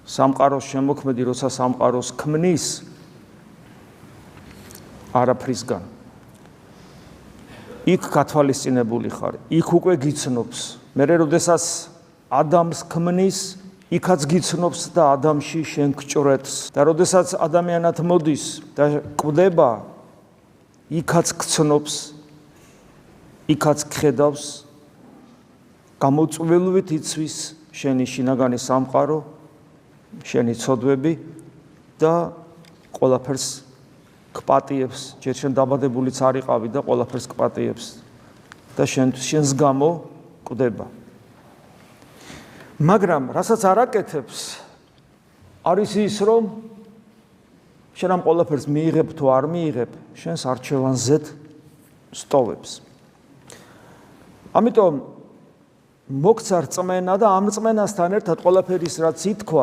სამყაროს შემოქმედი, როცა სამყაროს ქმნის არაფრისგან. იქ გათვალისწინებული ხარ, იქ უკვე გიცნობს. მერე როდესაც ადამიანს ქმნის, იქაც გიცნობს და ადამიანში შენ გჭრეთს. და როდესაც ადამიანად მოდის და კვდება, იქაც გცნობს, იქაც გხედავს, გამოწვეულობით იცვის შენი შინაგანი სამყარო, შენი ცოდვები და ყველაფერს გპატიებს, ჯერ შენ დაბადებულიც არ იყავი და ყველაფერს გპატიებს და შენს გამო კვდება. მაგრამ რასაც არ აკეთებს, არის ის, რომ შენ ამ ყველაფერს მიიღებ თუ არ მიიღებ, შენს არჩევანზედ სტოვებს. ამიტომ მოგცა რწმენა და ამ რწმენასთან ერთად ყველაფერის რაც ითქვა